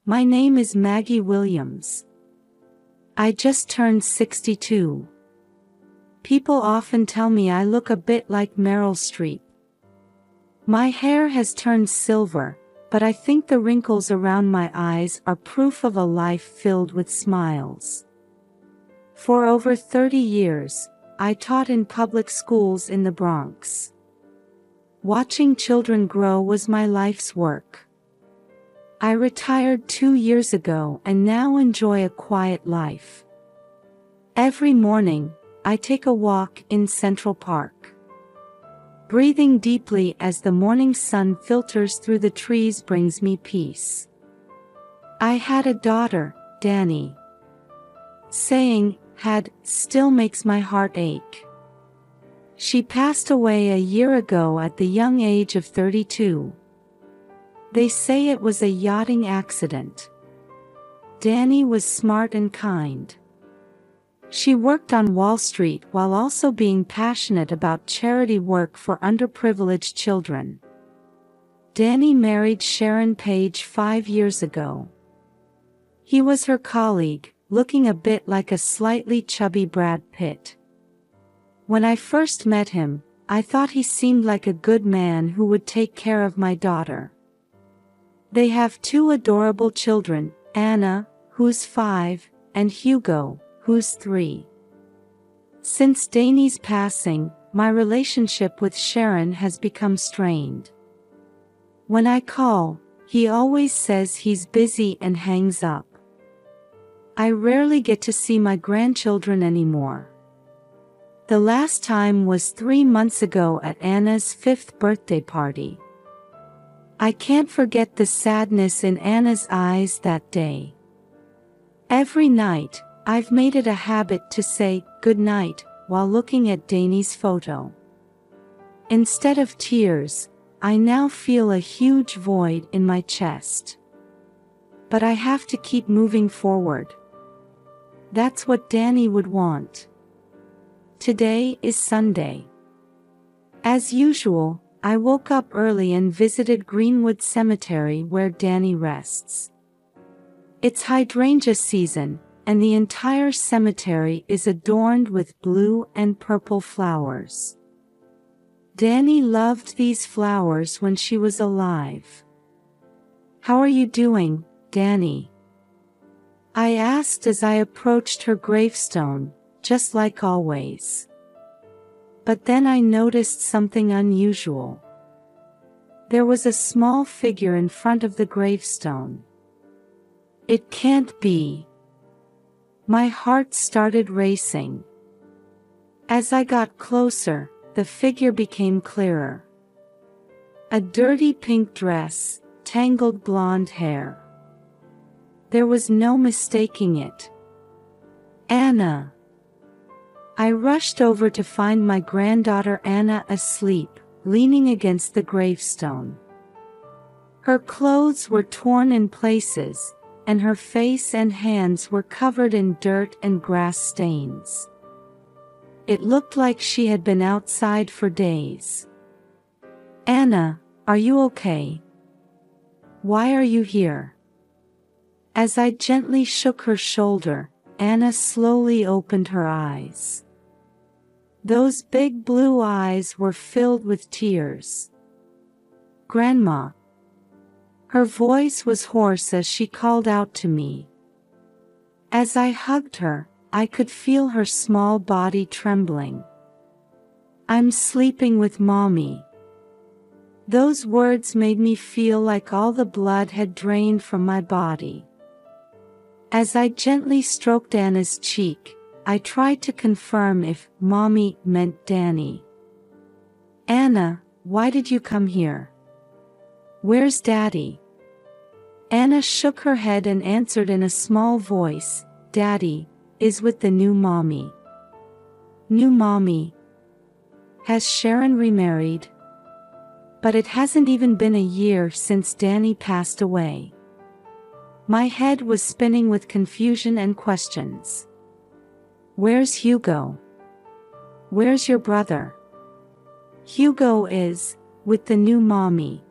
My name is Maggie Williams. I just turned 62. People often tell me I look a bit like Meryl Streep. My hair has turned silver, but I think the wrinkles around my eyes are proof of a life filled with smiles. For over 30 years, I taught in public schools in the Bronx. Watching children grow was my life's work. I retired 2 years ago and now enjoy a quiet life. Every morning, I take a walk in Central Park. Breathing deeply as the morning sun filters through the trees brings me peace. I had a daughter, Dani. Saying had still makes my heart ache. She passed away a year ago at the young age of 32. They say it was a yachting accident. Dani was smart and kind. She worked on Wall Street while also being passionate about charity work for underprivileged children. Dani married Sharon Page 5 years ago. He was her colleague, looking a bit like a slightly chubby Brad Pitt. When I first met him, I thought he seemed like a good man who would take care of my daughter. They have 2 adorable children, Anna, who's 5, and Hugo, who's 3. Since Dani's passing, my relationship with Sharon has become strained. When I call, he always says he's busy and hangs up. I rarely get to see my grandchildren anymore. The last time was 3 months ago at Anna's 5th birthday party. I can't forget the sadness in Anna's eyes that day. Every night, I've made it a habit to say good night while looking at Dani's photo. Instead of tears, I now feel a huge void in my chest. But I have to keep moving forward. That's what Dani would want. Today is Sunday. As usual, I woke up early and visited Greenwood Cemetery where Dani rests. It's hydrangea season, and the entire cemetery is adorned with blue and purple flowers. Dani loved these flowers when she was alive. "How are you doing, Dani?" I asked as I approached her gravestone, just like always. But then I noticed something unusual. There was a small figure in front of the gravestone. It can't be. My heart started racing. As I got closer, the figure became clearer. A dirty pink dress, tangled blonde hair. There was no mistaking it. Anna. I rushed over to find my granddaughter Anna asleep, leaning against the gravestone. Her clothes were torn in places, and her face and hands were covered in dirt and grass stains. It looked like she had been outside for days. "Anna, are you okay? Why are you here?" As I gently shook her shoulder, Anna slowly opened her eyes. Those big blue eyes were filled with tears. "Grandma." Her voice was hoarse as she called out to me. As I hugged her, I could feel her small body trembling. "I'm sleeping with Mommy." Those words made me feel like all the blood had drained from my body. As I gently stroked Anna's cheek, I tried to confirm if Mommy meant Dani. "Anna, why did you come here? Where's Daddy?" Anna shook her head and answered in a small voice, "Daddy is with the new Mommy." "New Mommy? Has Sharon remarried?" But it hasn't even been a year since Dani passed away. My head was spinning with confusion and questions. "Where's Hugo? Where's your brother?" "Hugo is with the new Mommy."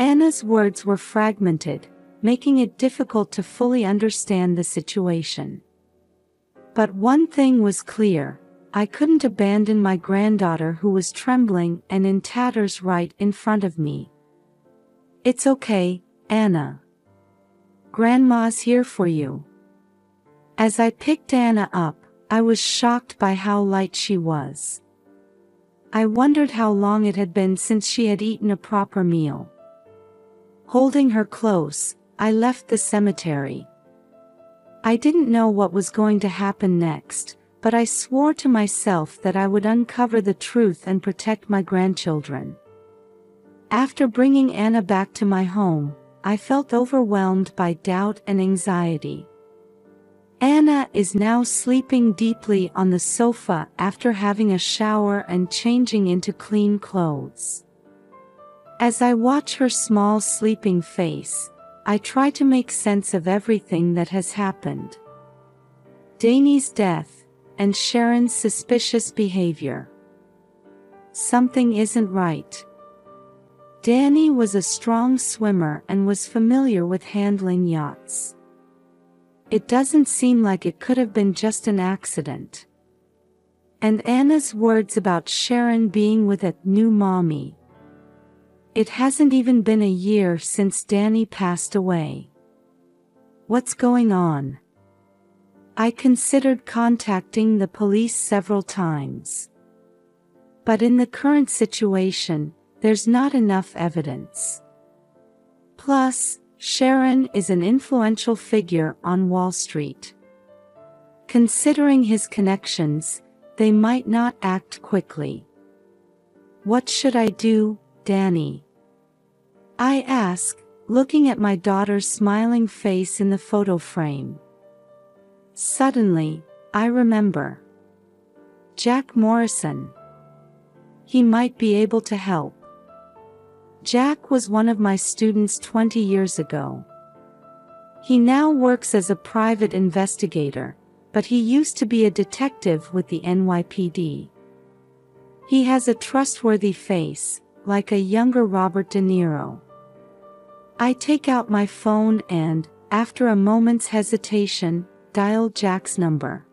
Anna's words were fragmented, making it difficult to fully understand the situation. But one thing was clear: I couldn't abandon my granddaughter who was trembling and in tatters right in front of me. "It's okay, Anna. Grandma's here for you." As I picked Anna up, I was shocked by how light she was. I wondered how long it had been since she had eaten a proper meal. Holding her close, I left the cemetery. I didn't know what was going to happen next, but I swore to myself that I would uncover the truth and protect my grandchildren. After bringing Anna back to my home, I felt overwhelmed by doubt and anxiety. Anna is now sleeping deeply on the sofa after having a shower and changing into clean clothes. As I watch her small sleeping face, I try to make sense of everything that has happened. Danny's death, and Sharon's suspicious behavior. Something isn't right. Danny was a strong swimmer and was familiar with handling yachts. It doesn't seem like it could have been just an accident. And Anna's words about Sharon being with a new mommy. It hasn't even been a year since Danny passed away. What's going on? I considered contacting the police several times. But in the current situation, there's not enough evidence. Plus, Sharon is an influential figure on Wall Street. Considering his connections, they might not act quickly. "What should I do, Danny?" I ask, looking at my daughter's smiling face in the photo frame. Suddenly, I remember. Jack Morrison. He might be able to help. Jack was one of my students 20 years ago. He now works as a private investigator, but he used to be a detective with the NYPD. He has a trustworthy face, like a younger Robert De Niro. I take out my phone and, after a moment's hesitation, dial Jack's number.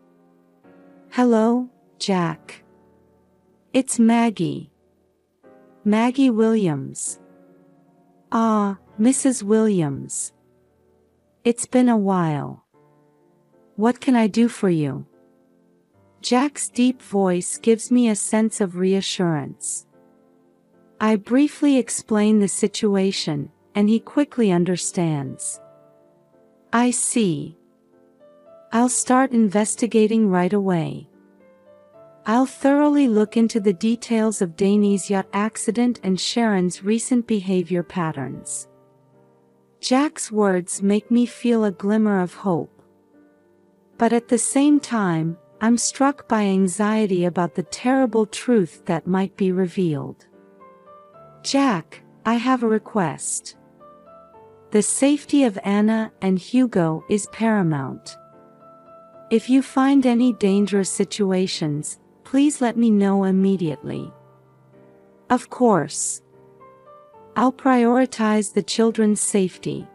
"Hello, Jack. It's Maggie. Maggie Williams." "Ah, Mrs. Williams. It's been a while. What can I do for you?" Jack's deep voice gives me a sense of reassurance. I briefly explain the situation, and he quickly understands. "I see. I'll start investigating right away. I'll thoroughly look into the details of Danny's yacht accident and Sharon's recent behavior patterns." Jack's words make me feel a glimmer of hope. But at the same time, I'm struck by anxiety about the terrible truth that might be revealed. "Jack, I have a request. The safety of Anna and Hugo is paramount. If you find any dangerous situations, please let me know immediately." "Of course. I'll prioritize the children's safety.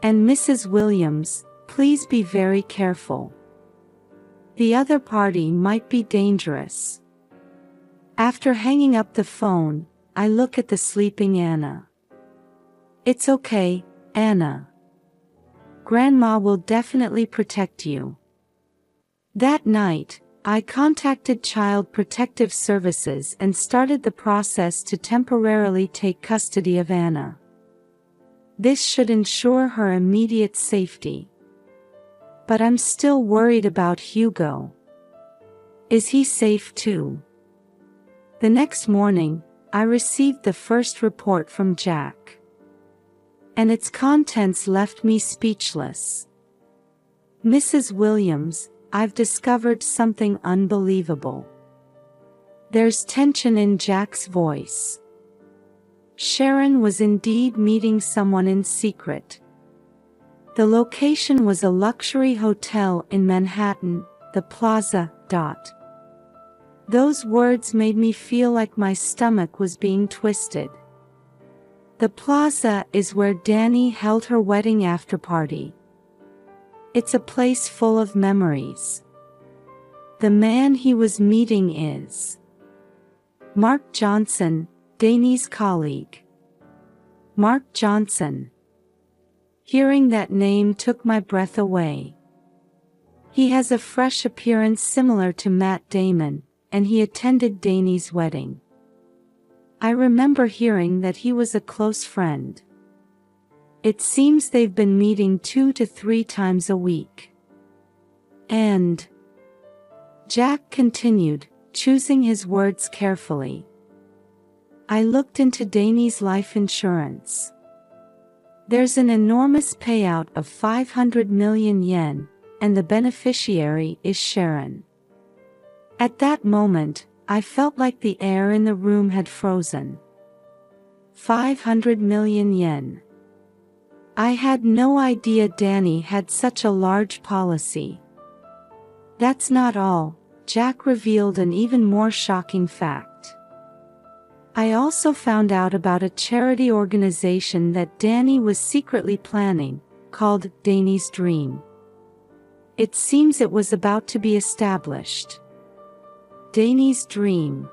And Mrs. Williams, please be very careful. The other party might be dangerous." After hanging up the phone, I look at the sleeping Anna. "It's okay, Anna. Grandma will definitely protect you." That night, I contacted Child Protective Services and started the process to temporarily take custody of Anna. This should ensure her immediate safety. But I'm still worried about Hugo. Is he safe too? The next morning, I received the first report from Jack. And its contents left me speechless. "Mrs. Williams, I've discovered something unbelievable." There's tension in Jack's voice. Sharon was indeed meeting someone in secret. The location was a luxury hotel in Manhattan, the Plaza. Those words made me feel like my stomach was being twisted. The plaza is where Danny held her wedding after-party. It's a place full of memories. The man he was meeting is Mark Johnson, Danny's colleague. Mark Johnson. Hearing that name took my breath away. He has a fresh appearance similar to Matt Damon, and he attended Danny's wedding. I remember hearing that he was a close friend. It seems they've been meeting 2 to 3 times a week. And Jack continued, choosing his words carefully. I looked into Danny's life insurance. There's an enormous payout of 500 million yen, and the beneficiary is Sharon. At that moment, I felt like the air in the room had frozen. 500 million yen. I had no idea Danny had such a large policy. That's not all, Jack revealed an even more shocking fact. I also found out about a charity organization that Danny was secretly planning, called Danny's Dream. It seems it was about to be established. Danny's Dream.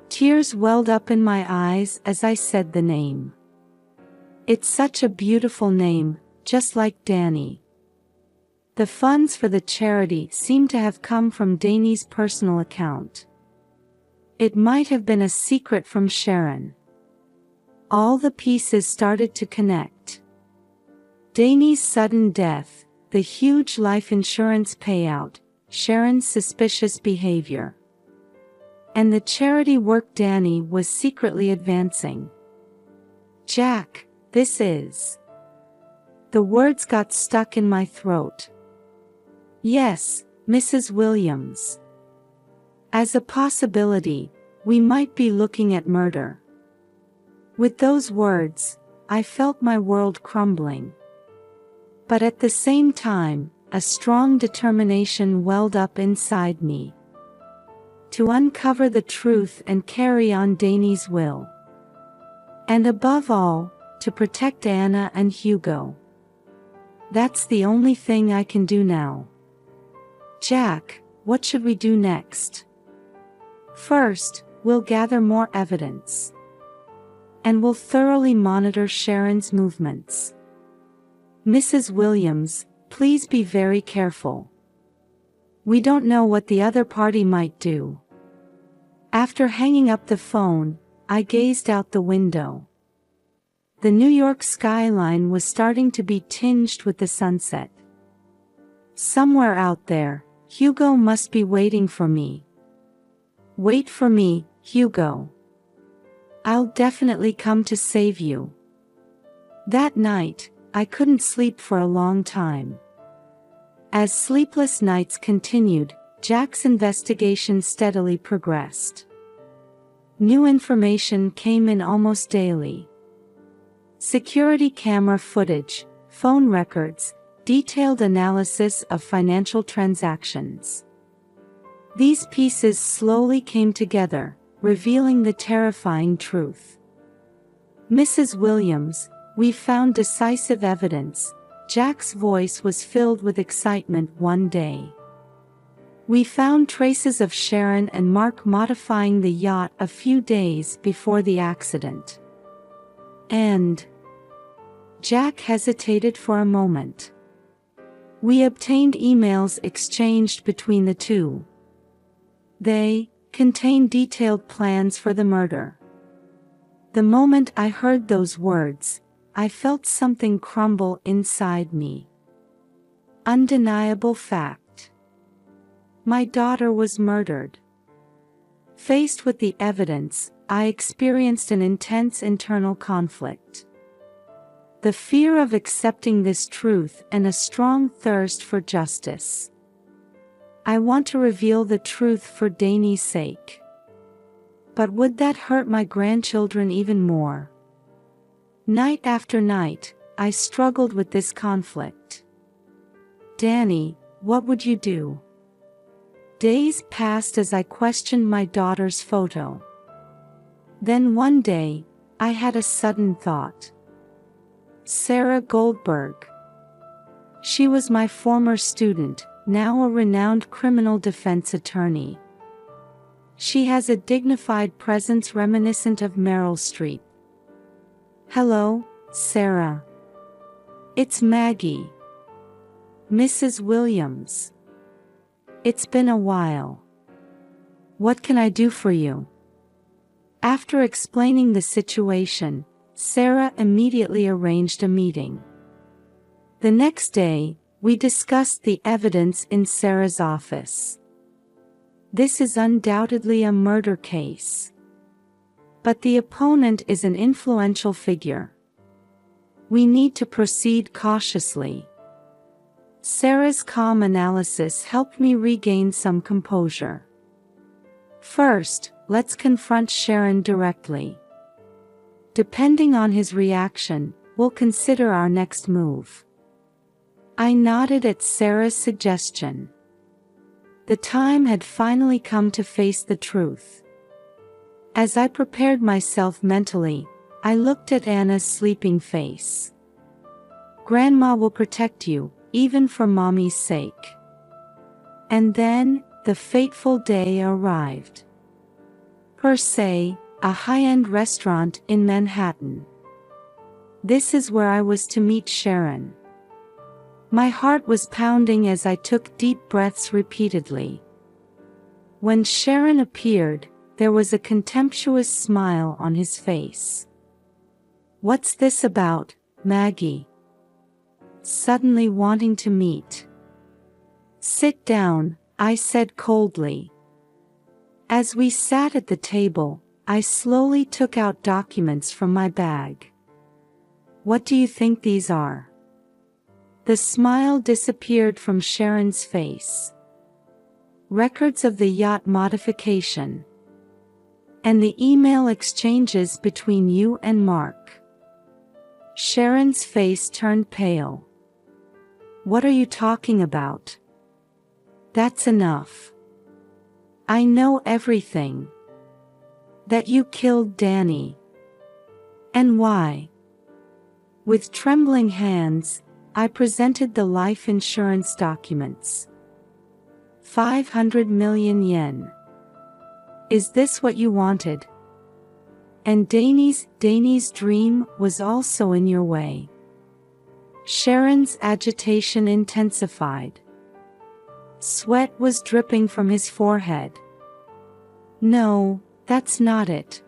Tears welled up in my eyes as I said the name. It's such a beautiful name, just like Danny. The funds for the charity seem to have come from Danny's personal account. It might have been a secret from Sharon. All the pieces started to connect. Danny's sudden death, the huge life insurance payout, Sharon's suspicious behavior, and the charity work Danny was secretly advancing. Jack, this is... The words got stuck in my throat. Yes, Mrs. Williams. As a possibility, we might be looking at murder. With those words, I felt my world crumbling. But at the same time, a strong determination welled up inside me. To uncover the truth and carry on Danny's will. And above all, to protect Anna and Hugo. That's the only thing I can do now. Jack, what should we do next? First, we'll gather more evidence. And we'll thoroughly monitor Sharon's movements. Mrs. Williams, please be very careful. We don't know what the other party might do. After hanging up the phone, I gazed out the window. The New York skyline was starting to be tinged with the sunset. Somewhere out there, Hugo must be waiting for me. Wait for me, Hugo. I'll definitely come to save you. That night, I couldn't sleep for a long time. As sleepless nights continued, Jack's investigation steadily progressed. New information came in almost daily. Security camera footage, phone records, detailed analysis of financial transactions. These pieces slowly came together, revealing the terrifying truth. Mrs. Williams, we found decisive evidence. Jack's voice was filled with excitement one day. We found traces of Sharon and Mark modifying the yacht a few days before the accident. And Jack hesitated for a moment. We obtained emails exchanged between the two. They contained detailed plans for the murder. The moment I heard those words, I felt something crumble inside me. Undeniable fact. My daughter was murdered. Faced with the evidence, I experienced an intense internal conflict. The fear of accepting this truth and a strong thirst for justice. I want to reveal the truth for Danny's sake. But would that hurt my grandchildren even more? Night after night, I struggled with this conflict. Danny, what would you do? Days passed as I questioned my daughter's photo. Then one day, I had a sudden thought. Sarah Goldberg. She was my former student, now a renowned criminal defense attorney. She has a dignified presence reminiscent of Meryl Streep. Hello, Sarah. It's Maggie. Mrs. Williams. It's been a while. What can I do for you? After explaining the situation, Sarah immediately arranged a meeting. The next day, we discussed the evidence in Sarah's office. This is undoubtedly a murder case. But the opponent is an influential figure. We need to proceed cautiously. Sarah's calm analysis helped me regain some composure. First, let's confront Sharon directly. Depending on his reaction, we'll consider our next move. I nodded at Sarah's suggestion. The time had finally come to face the truth. As I prepared myself mentally, I looked at Anna's sleeping face. Grandma will protect you, even for Mommy's sake. And then, the fateful day arrived. Per se, a high-end restaurant in Manhattan. This is where I was to meet Sharon. My heart was pounding as I took deep breaths repeatedly. When Sharon appeared, there was a contemptuous smile on his face. What's this about, Maggie? Suddenly wanting to meet. Sit down, I said coldly. As we sat at the table, I slowly took out documents from my bag. What do you think these are? The smile disappeared from Sharon's face. Records of the yacht modification. And the email exchanges between you and Mark. Sharon's face turned pale. What are you talking about? That's enough. I know everything. That you killed Danny. And why? With trembling hands, I presented the life insurance documents. 500 million yen. Is this what you wanted? And Danny's dream was also in your way. Sharon's agitation intensified. Sweat was dripping from his forehead. No, that's not it.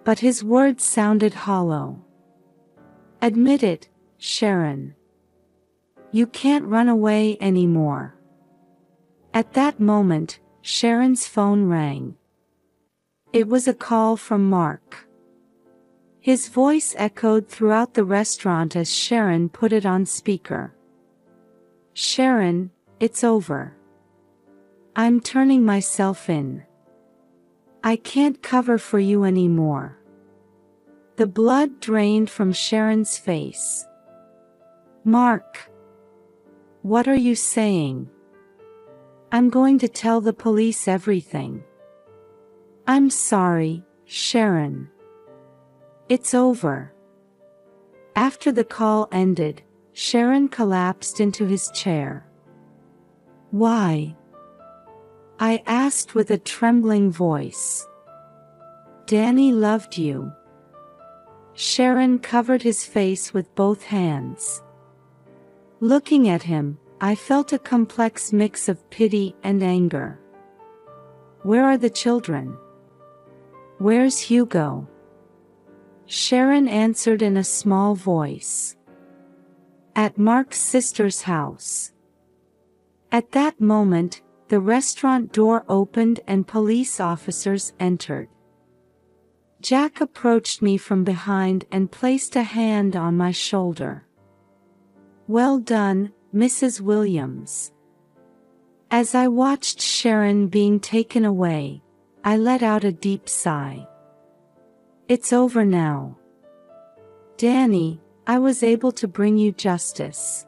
But his words sounded hollow. Admit it, Sharon. You can't run away anymore. At that moment, Sharon's phone rang. It was a call from Mark. His voice echoed throughout the restaurant as Sharon put it on speaker. Sharon, it's over. I'm turning myself in. I can't cover for you anymore. The blood drained from Sharon's face. Mark. What are you saying? I'm going to tell the police everything. I'm sorry, Sharon. It's over. After the call ended, Sharon collapsed into his chair. Why? I asked with a trembling voice. Danny loved you. Sharon covered his face with both hands. Looking at him, I felt a complex mix of pity and anger. Where are the children? Where's Hugo? Sharon answered in a small voice. At Mark's sister's house. At that moment, the restaurant door opened and police officers entered. Jack approached me from behind and placed a hand on my shoulder. Well done, Mrs. Williams. As I watched Sharon being taken away, I let out a deep sigh. It's over now. Danny, I was able to bring you justice.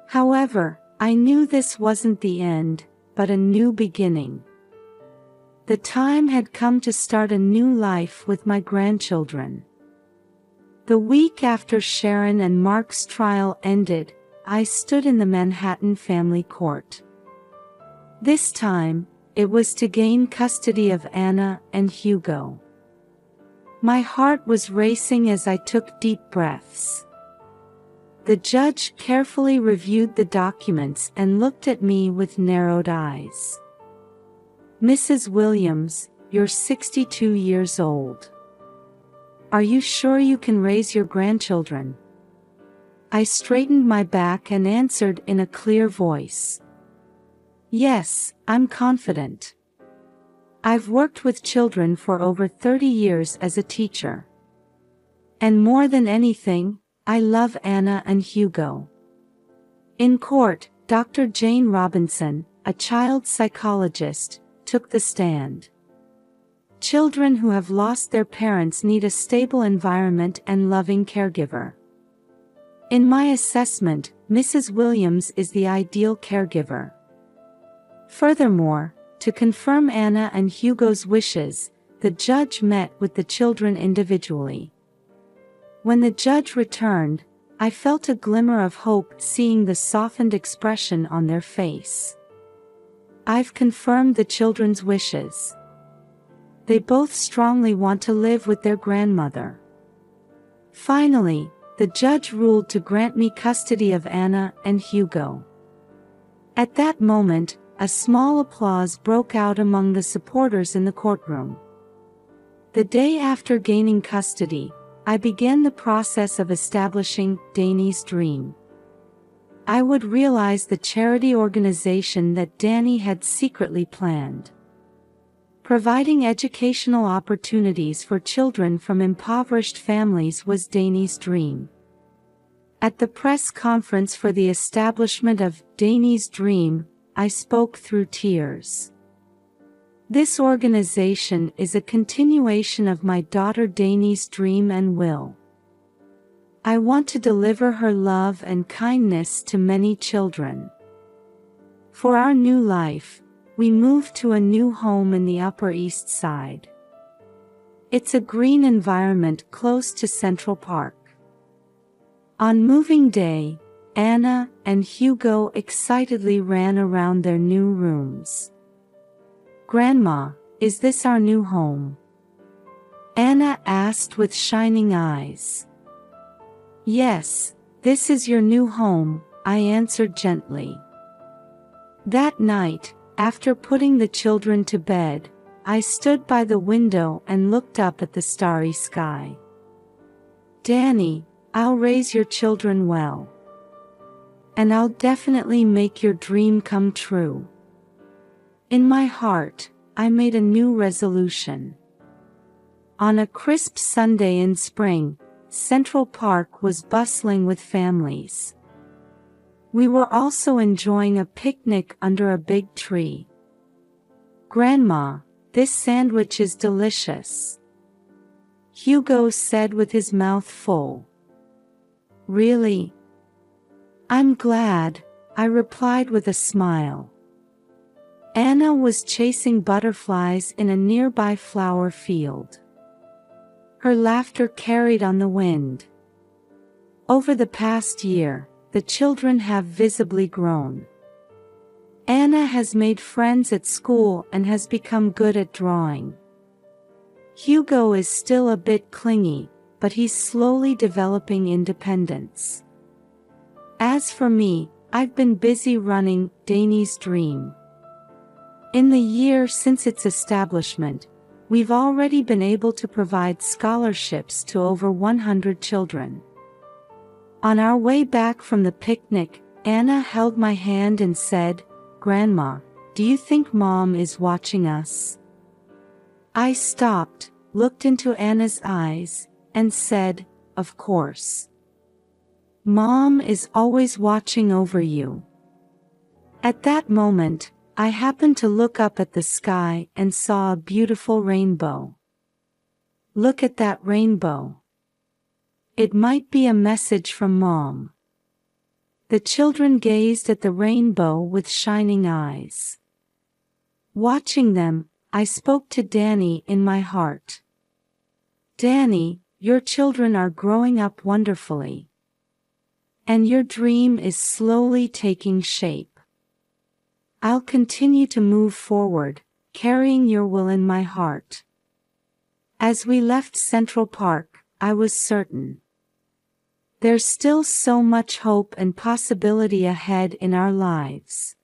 However, I knew this wasn't the end, but a new beginning. The time had come to start a new life with my grandchildren. The week after Sharon and Mark's trial ended, I stood in the Manhattan family court. This time, it was to gain custody of Anna and Hugo. My heart was racing as I took deep breaths. The judge carefully reviewed the documents and looked at me with narrowed eyes. "Mrs. Williams, you're 62 years old. Are you sure you can raise your grandchildren?" I straightened my back and answered in a clear voice. "Yes, I'm confident. I've worked with children for over 30 years as a teacher. And more than anything, I love Anna and Hugo." In court, Dr. Jane Robinson, a child psychologist, took the stand. Children who have lost their parents need a stable environment and loving caregiver. In my assessment, Mrs. Williams is the ideal caregiver. Furthermore, to confirm Anna and Hugo's wishes, the judge met with the children individually. When the judge returned, I felt a glimmer of hope seeing the softened expression on their face. "I've confirmed the children's wishes. They both strongly want to live with their grandmother." Finally, the judge ruled to grant me custody of Anna and Hugo. At that moment, a small applause broke out among the supporters in the courtroom. The day after gaining custody, I began the process of establishing Danny's Dream. I would realize the charity organization that Danny had secretly planned. Providing educational opportunities for children from impoverished families was Danny's dream. At the press conference for the establishment of Danny's Dream, I spoke through tears. This organization is a continuation of my daughter Danny's dream and will. I want to deliver her love and kindness to many children. For our new life, we moved to a new home in the Upper East Side. It's a green environment close to Central Park. On moving day, Anna and Hugo excitedly ran around their new rooms. "Grandma, is this our new home?" Anna asked with shining eyes. "Yes, this is your new home," I answered gently. That night, after putting the children to bed, I stood by the window and looked up at the starry sky. "Danny, I'll raise your children well. And I'll definitely make your dream come true." In my heart, I made a new resolution. On a crisp Sunday in spring, Central Park was bustling with families. We were also enjoying a picnic under a big tree. "Grandma, this sandwich is delicious," Hugo said with his mouth full. "Really? I'm glad," I replied with a smile. Anna was chasing butterflies in a nearby flower field. Her laughter carried on the wind. Over the past year, the children have visibly grown. Anna has made friends at school and has become good at drawing. Hugo is still a bit clingy, but he's slowly developing independence. As for me, I've been busy running Danny's Dream. In the year since its establishment, we've already been able to provide scholarships to over 100 children. On our way back from the picnic, Anna held my hand and said, "Grandma, do you think Mom is watching us?" I stopped, looked into Anna's eyes, and said, "Of course. Mom is always watching over you." At that moment, I happened to look up at the sky and saw a beautiful rainbow. "Look at that rainbow. It might be a message from Mom." The children gazed at the rainbow with shining eyes. Watching them, I spoke to Danny in my heart. Danny, your children are growing up wonderfully. And your dream is slowly taking shape. I'll continue to move forward, carrying your will in my heart. As we left Central Park, I was certain. There's still so much hope and possibility ahead in our lives.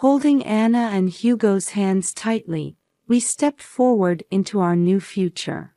Holding Anna and Hugo's hands tightly, we stepped forward into our new future.